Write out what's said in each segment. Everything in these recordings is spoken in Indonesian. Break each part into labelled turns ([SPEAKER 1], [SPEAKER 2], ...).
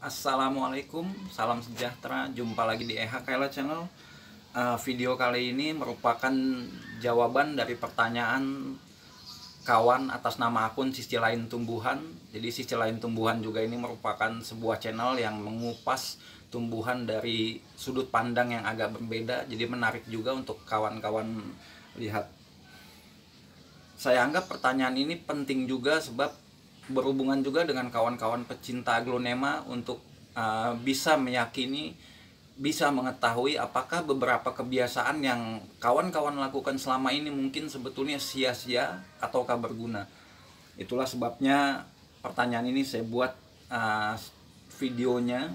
[SPEAKER 1] Assalamualaikum, salam sejahtera. Jumpa lagi di Kaila Channel. Video kali ini merupakan jawaban dari pertanyaan kawan atas nama akun Sisi Lain Tumbuhan. Jadi Sisi Lain Tumbuhan juga ini merupakan sebuah channel yang mengupas tumbuhan dari sudut pandang yang agak berbeda. Jadi menarik juga untuk kawan-kawan lihat. Saya anggap pertanyaan ini penting juga sebab berhubungan juga dengan kawan-kawan pecinta aglonema untuk bisa meyakini, bisa mengetahui apakah beberapa kebiasaan yang kawan-kawan lakukan selama ini mungkin sebetulnya sia-sia ataukah berguna. Itulah sebabnya pertanyaan ini saya buat videonya.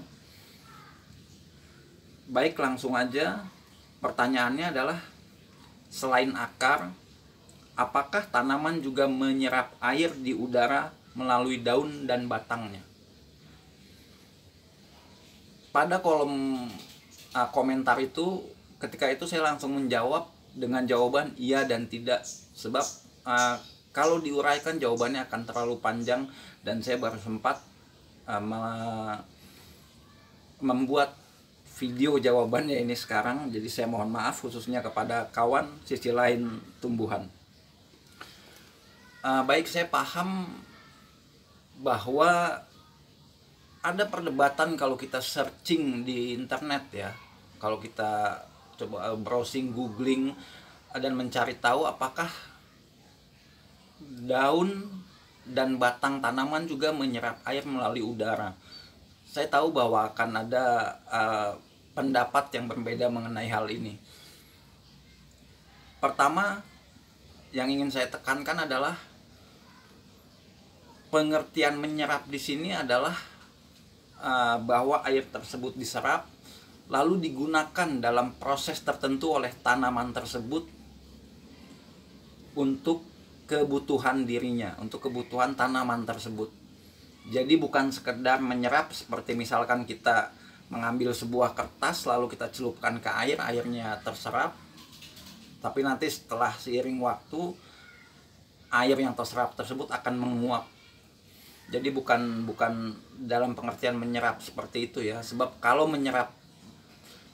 [SPEAKER 1] Baik, langsung aja. Pertanyaannya adalah, selain akar, apakah tanaman juga menyerap air di udara melalui daun dan batangnya? Pada kolom komentar itu, ketika itu saya langsung menjawab dengan jawaban iya dan tidak. Sebab kalau diuraikan jawabannya akan terlalu panjang dan saya baru sempat membuat video jawabannya ini sekarang. Jadi saya mohon maaf khususnya kepada kawan Sisi Lain Tumbuhan. Baik, saya paham bahwa ada perdebatan kalau kita searching di internet ya, kalau kita coba browsing, googling dan mencari tahu apakah daun dan batang tanaman juga menyerap air melalui udara. Saya tahu bahwa akan ada pendapat yang berbeda mengenai hal ini. Pertama yang ingin saya tekankan adalah pengertian menyerap di sini adalah bahwa air tersebut diserap lalu digunakan dalam proses tertentu oleh tanaman tersebut untuk kebutuhan dirinya, untuk kebutuhan tanaman tersebut. Jadi bukan sekedar menyerap seperti misalkan kita mengambil sebuah kertas lalu kita celupkan ke air, airnya terserap, tapi nanti setelah seiring waktu air yang terserap tersebut akan menguap. Jadi bukan dalam pengertian menyerap seperti itu ya. Sebab kalau menyerap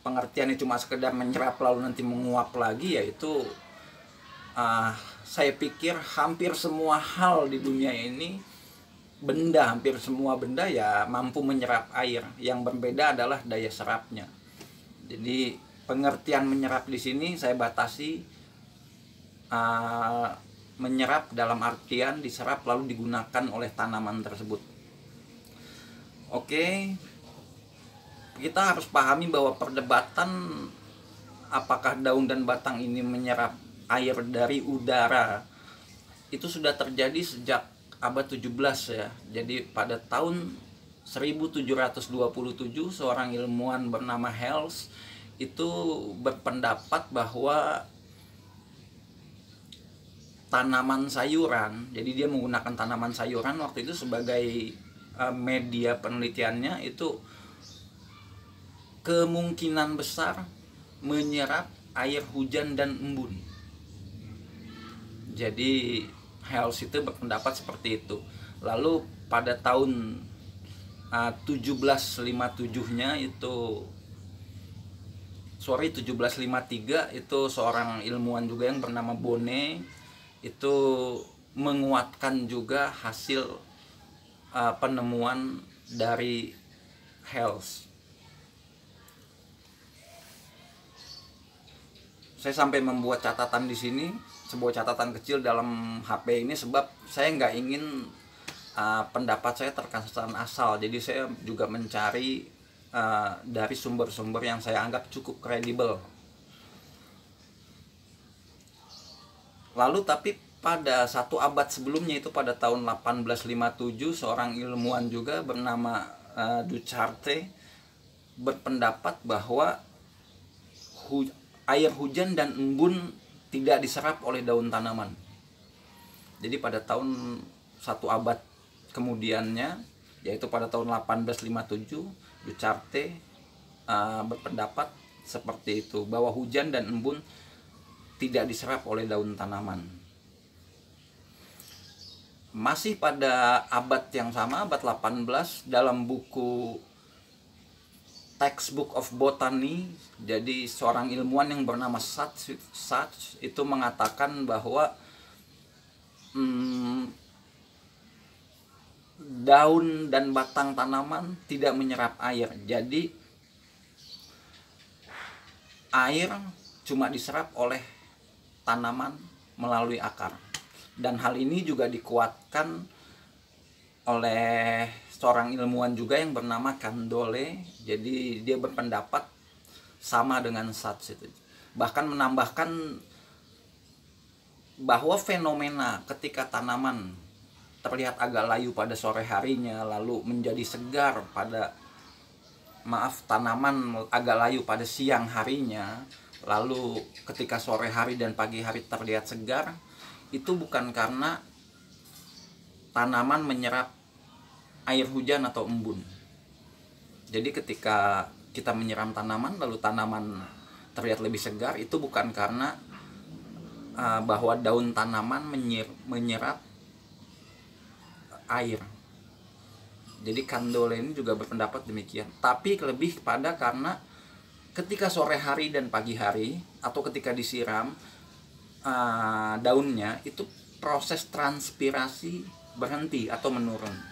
[SPEAKER 1] pengertiannya cuma sekedar menyerap lalu nanti menguap lagi, yaitu saya pikir hampir semua hal di dunia ini, hampir semua benda ya mampu menyerap air. Yang berbeda adalah daya serapnya. Jadi pengertian menyerap di sini saya batasi menyerap dalam artian diserap lalu digunakan oleh tanaman tersebut. Oke, kita harus pahami bahwa perdebatan apakah daun dan batang ini menyerap air dari udara itu sudah terjadi sejak abad 17 ya. Jadi pada tahun 1727 seorang ilmuwan bernama Hales itu berpendapat bahwa tanaman sayuran, jadi dia menggunakan tanaman sayuran waktu itu sebagai media penelitiannya, itu kemungkinan besar menyerap air hujan dan embun. Jadi Hales itu berpendapat seperti itu. Lalu pada tahun 1753-nya itu 1753 itu seorang ilmuwan juga yang bernama Bonnet itu menguatkan juga hasil penemuan dari Hales. Saya sampai membuat catatan di sini, sebuah catatan kecil dalam HP ini, sebab saya nggak ingin pendapat saya terkesan asal. Jadi saya juga mencari dari sumber-sumber yang saya anggap cukup kredibel. Lalu tapi pada satu abad sebelumnya, itu pada tahun 1857, seorang ilmuwan juga bernama Ducharte berpendapat bahwa air hujan dan embun tidak diserap oleh daun tanaman. Jadi pada tahun satu abad kemudiannya, yaitu pada tahun 1857, Ducharte berpendapat seperti itu, bahwa hujan dan embun tidak diserap oleh daun tanaman. Masih pada abad yang sama, abad 18, dalam buku Textbook of Botany. Jadi seorang ilmuwan yang bernama Sachs itu mengatakan bahwa daun dan batang tanaman tidak menyerap air. Jadi air cuma diserap oleh tanaman melalui akar. Dan hal ini juga dikuatkan oleh seorang ilmuwan juga yang bernama Candolle. Jadi dia berpendapat sama dengan Sachs itu. Bahkan menambahkan bahwa fenomena ketika tanaman terlihat agak layu pada sore harinya, lalu menjadi segar pada tanaman agak layu pada siang harinya, lalu ketika sore hari dan pagi hari terlihat segar, itu bukan karena tanaman menyerap air hujan atau embun. Jadi ketika kita menyiram tanaman lalu tanaman terlihat lebih segar, itu bukan karena bahwa daun tanaman menyerap air. Jadi Candolle ini juga berpendapat demikian. Tapi lebih pada karena ketika sore hari dan pagi hari atau ketika disiram daunnya, itu proses transpirasi berhenti atau menurun.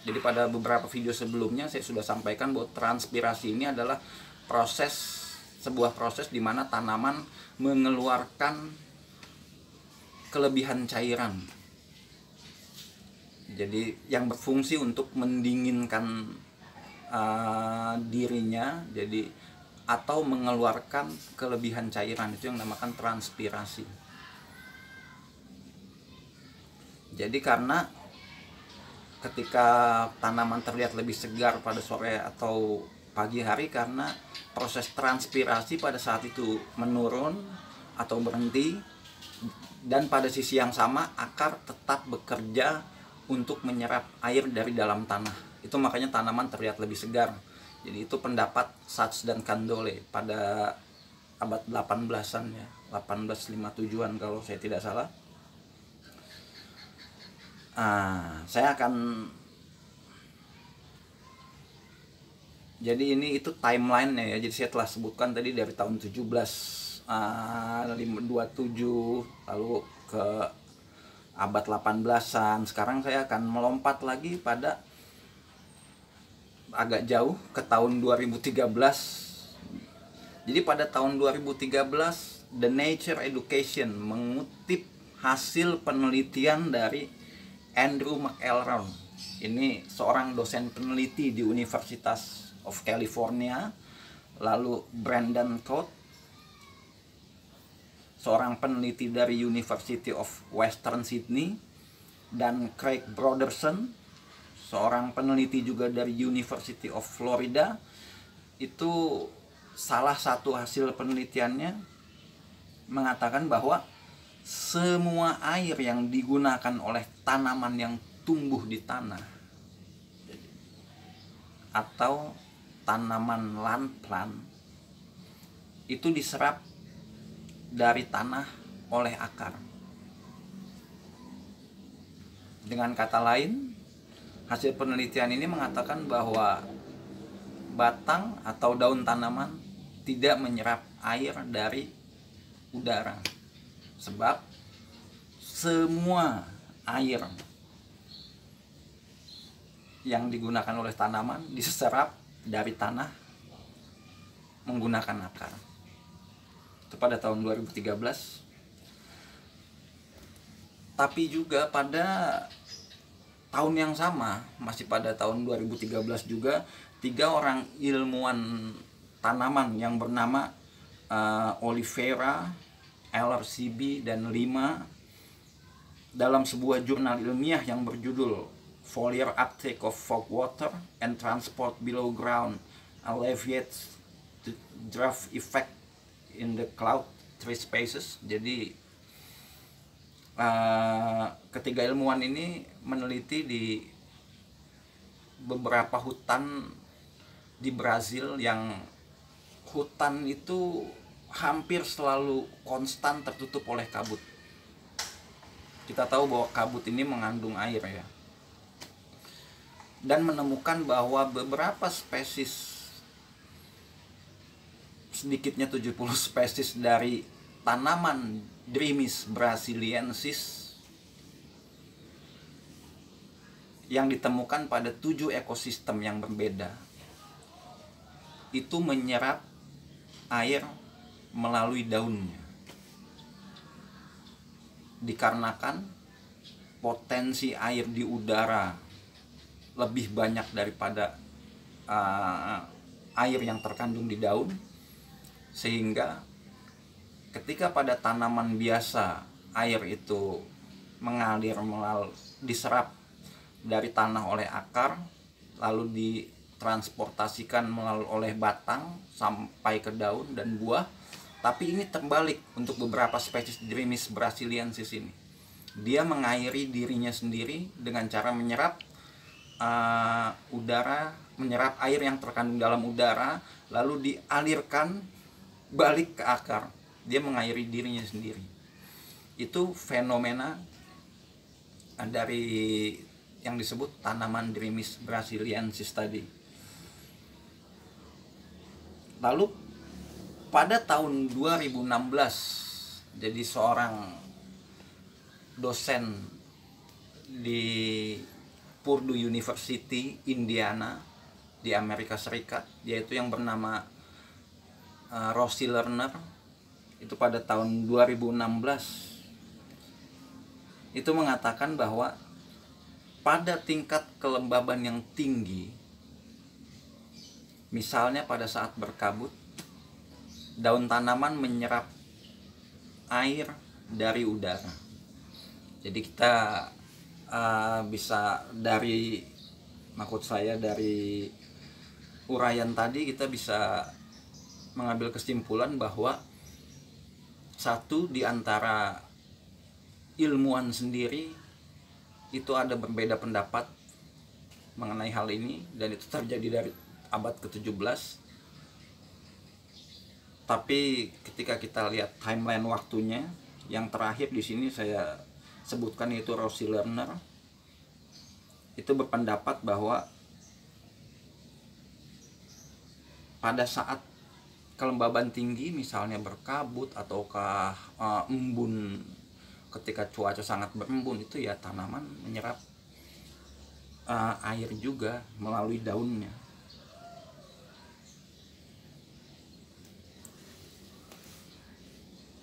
[SPEAKER 1] Jadi pada beberapa video sebelumnya saya sudah sampaikan bahwa transpirasi ini adalah sebuah proses di mana tanaman mengeluarkan kelebihan cairan. Jadi yang berfungsi untuk mendinginkan dirinya, jadi atau mengeluarkan kelebihan cairan, itu yang dinamakan transpirasi. Jadi karena ketika tanaman terlihat lebih segar pada sore atau pagi hari, karena proses transpirasi pada saat itu menurun atau berhenti, dan pada sisi yang sama akar tetap bekerja untuk menyerap air dari dalam tanah. Itu makanya tanaman terlihat lebih segar. Jadi itu pendapat Sachs dan Candolle pada abad 18-an ya, 1857-an kalau saya tidak salah. Saya akan, jadi ini itu timeline-nya ya. Jadi saya telah sebutkan tadi dari tahun 1727 lalu ke abad 18-an. Sekarang saya akan melompat lagi pada agak jauh ke tahun 2013. Jadi pada tahun 2013 The Nature Education mengutip hasil penelitian dari Andrew McElroy. Ini seorang dosen peneliti di Universitas of California. Lalu Brandon Coate, seorang peneliti dari University of Western Sydney, dan Craig Broderson, seorang peneliti juga dari University of Florida. Itu salah satu hasil penelitiannya mengatakan bahwa semua air yang digunakan oleh tanaman yang tumbuh di tanah atau tanaman land plant itu diserap dari tanah oleh akar. Dengan kata lain, hasil penelitian ini mengatakan bahwa batang atau daun tanaman tidak menyerap air dari udara, sebab semua air yang digunakan oleh tanaman diserap dari tanah menggunakan akar. Itu pada tahun 2013. Tapi juga pada tahun yang sama, masih pada tahun 2013 juga, 3 orang ilmuwan tanaman yang bernama Oliveira, LRCB, dan Lima, dalam sebuah jurnal ilmiah yang berjudul Foliar Uptake of Fog Water and Transport Below Ground Alleviates the Drought Effect in the Cloud Tree Spaces. Jadi ketiga ilmuwan ini meneliti di beberapa hutan di Brazil, yang hutan itu hampir selalu konstan tertutup oleh kabut. Kita tahu bahwa kabut ini mengandung air ya. Dan menemukan bahwa beberapa spesies sedikitnya 70 spesies dari tanaman Drimys brasiliensis yang ditemukan pada 7 ekosistem yang berbeda itu menyerap air melalui daunnya, dikarenakan potensi air di udara lebih banyak daripada air yang terkandung di daun, sehingga ketika pada tanaman biasa air itu mengalir diserap dari tanah oleh akar, lalu ditransportasikan oleh batang sampai ke daun dan buah. Tapi ini terbalik untuk beberapa spesies Drimys brasiliensis ini. Dia mengairi dirinya sendiri dengan cara menyerap menyerap air yang terkandung dalam udara, lalu dialirkan balik ke akar. Dia mengairi dirinya sendiri. Itu fenomena dari yang disebut tanaman Drimys brasiliensis tadi. Lalu pada tahun 2016, jadi seorang dosen di Purdue University, Indiana, di Amerika Serikat, yaitu yang bernama Rosie Lerner, itu pada tahun 2016 itu mengatakan bahwa pada tingkat kelembaban yang tinggi, misalnya pada saat berkabut, daun tanaman menyerap air dari udara. Jadi kita bisa dari uraian tadi kita bisa mengambil kesimpulan bahwa satu di antara ilmuwan sendiri itu ada berbeda pendapat mengenai hal ini, dan itu terjadi dari abad ke-17. Tapi ketika kita lihat timeline waktunya, yang terakhir di sini saya sebutkan yaitu Rosie Lerner, itu berpendapat bahwa pada saat kelembaban tinggi, misalnya berkabut ataukah embun, ketika cuaca sangat berembun, itu ya tanaman menyerap air juga melalui daunnya.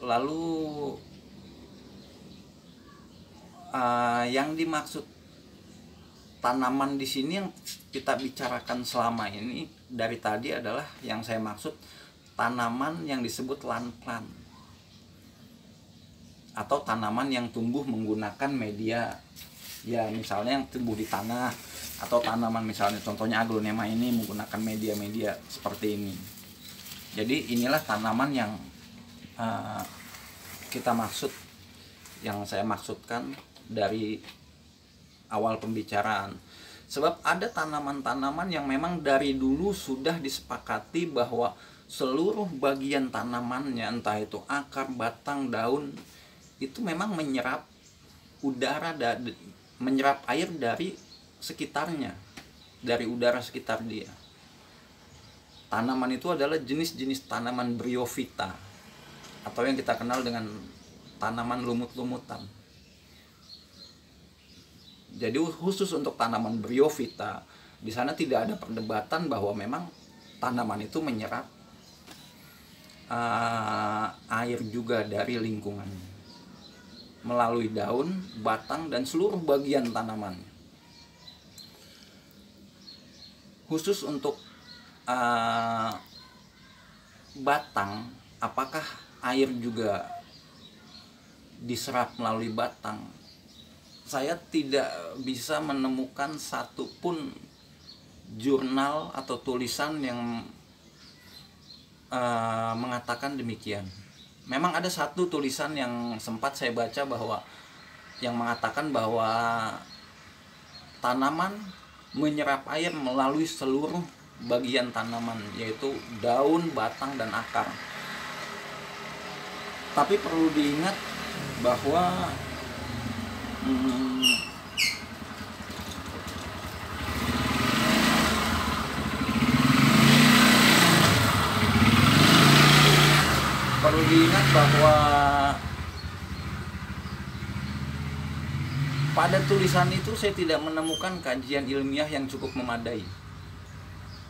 [SPEAKER 1] Lalu yang dimaksud tanaman di sini yang kita bicarakan selama ini dari tadi adalah yang saya maksud tanaman yang disebut land plant, atau tanaman yang tumbuh menggunakan media, ya misalnya yang tumbuh di tanah, atau tanaman misalnya contohnya aglonema ini menggunakan media-media seperti ini. Jadi inilah tanaman yang kita maksud, yang saya maksudkan dari awal pembicaraan. Sebab ada tanaman-tanaman yang memang dari dulu sudah disepakati bahwa seluruh bagian tanamannya, entah itu akar, batang, daun, itu memang menyerap udara, menyerap air dari sekitarnya, dari udara sekitar dia. Tanaman itu adalah jenis-jenis tanaman bryophyta, atau yang kita kenal dengan tanaman lumut-lumutan. Jadi khusus untuk tanaman bryophyta, di sana tidak ada perdebatan bahwa memang tanaman itu menyerap air juga dari lingkungannya melalui daun, batang, dan seluruh bagian tanamannya. Khusus untuk batang, apakah air juga diserap melalui batang? Saya tidak bisa menemukan satupun jurnal atau tulisan yang mengatakan demikian. Memang ada satu tulisan yang sempat saya baca bahwa yang mengatakan bahwa tanaman menyerap air melalui seluruh bagian tanaman, yaitu daun, batang, dan akar. Tapi perlu diingat bahwa pada tulisan itu saya tidak menemukan kajian ilmiah yang cukup memadai.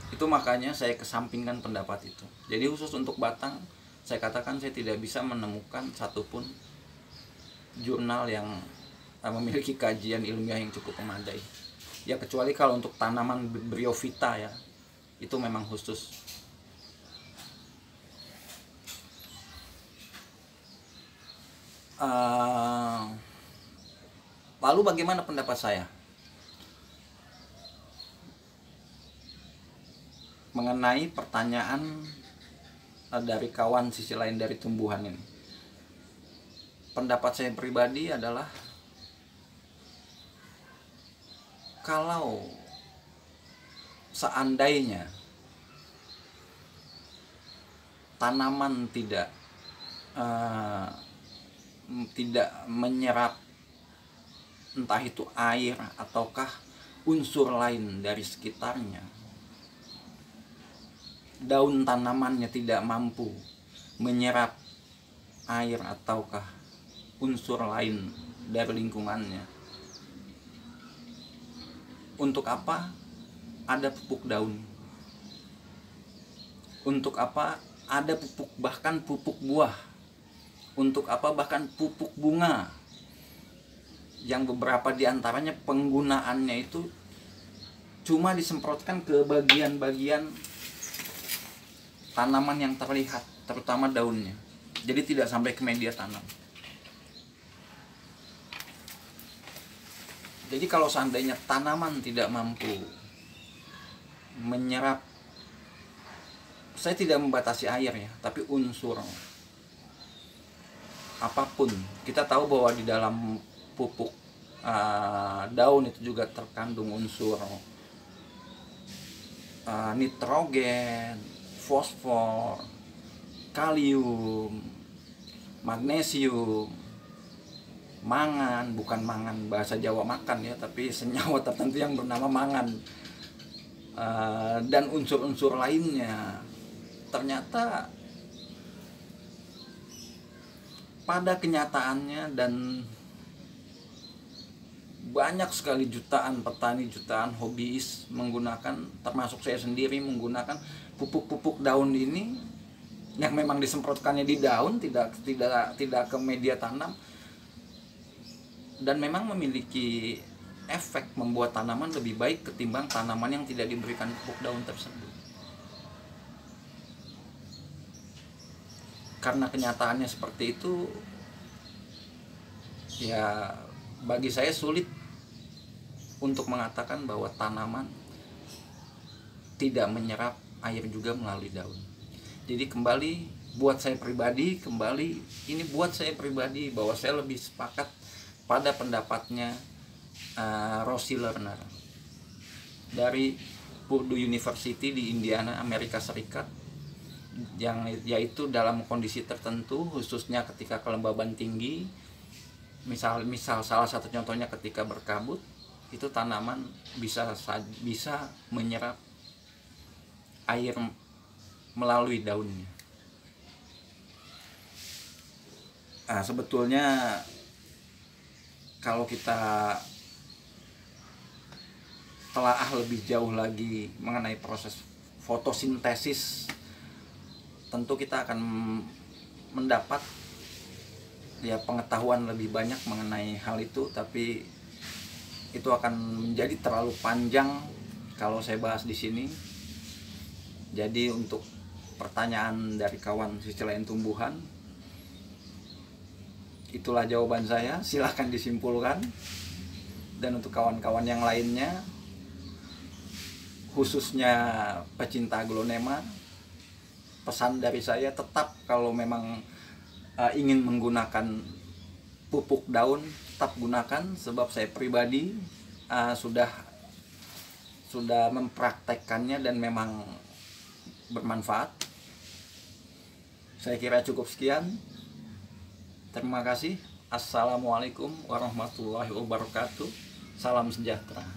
[SPEAKER 1] Itu makanya saya kesampingkan pendapat itu. Jadi khusus untuk batang, saya katakan saya tidak bisa menemukan satupun jurnal yang memiliki kajian ilmiah yang cukup memadai. Ya kecuali kalau untuk tanaman bryophyta ya, itu memang khusus. Lalu bagaimana pendapat saya mengenai pertanyaan dari kawan sisi lain dari tumbuhan ini? Pendapat saya pribadi adalah kalau seandainya tanaman tidak menyerap entah itu air ataukah unsur lain dari sekitarnya, daun tanamannya tidak mampu menyerap air ataukah unsur lain dari lingkungannya, untuk apa ada pupuk daun? Untuk apa ada pupuk, bahkan pupuk buah? Untuk apa bahkan pupuk bunga? Yang beberapa diantaranya penggunaannya itu cuma disemprotkan ke bagian-bagian tanaman yang terlihat, terutama daunnya. Jadi tidak sampai ke media tanam. Jadi kalau seandainya tanaman tidak mampu menyerap, saya tidak membatasi air ya, tapi unsur apapun. Kita tahu bahwa di dalam pupuk daun itu juga terkandung unsur nitrogen, fosfor, kalium, magnesium, mangan, bukan mangan bahasa Jawa makan ya, tapi senyawa tertentu yang bernama mangan, dan unsur-unsur lainnya. Ternyata pada kenyataannya, dan banyak sekali jutaan petani, jutaan hobiis menggunakan, termasuk saya sendiri, menggunakan pupuk-pupuk daun ini yang memang disemprotkannya di daun, tidak ke media tanam, dan memang memiliki efek membuat tanaman lebih baik ketimbang tanaman yang tidak diberikan pupuk daun tersebut. Karena kenyataannya seperti itu, ya bagi saya sulit untuk mengatakan bahwa tanaman tidak menyerap air juga melalui daun. Jadi kembali buat saya pribadi, bahwa saya lebih sepakat pada pendapatnya Rosie Lerner dari Purdue University di Indiana, Amerika Serikat, yang yaitu dalam kondisi tertentu, khususnya ketika kelembaban tinggi, misal salah satu contohnya ketika berkabut, itu tanaman bisa menyerap air melalui daunnya. Sebetulnya kalau kita telaah lebih jauh lagi mengenai proses fotosintesis, tentu kita akan mendapat ya pengetahuan lebih banyak mengenai hal itu, tapi itu akan menjadi terlalu panjang kalau saya bahas di sini. Jadi untuk pertanyaan dari kawan sisi lain tumbuhan, itulah jawaban saya, silahkan disimpulkan. Dan untuk kawan-kawan yang lainnya, khususnya pecinta aglonema, pesan dari saya tetap kalau memang ingin menggunakan pupuk daun, tetap gunakan, sebab saya pribadi sudah mempraktekkannya dan memang bermanfaat. Saya kira cukup sekian. Terima kasih. Assalamualaikum warahmatullahi wabarakatuh. Salam sejahtera.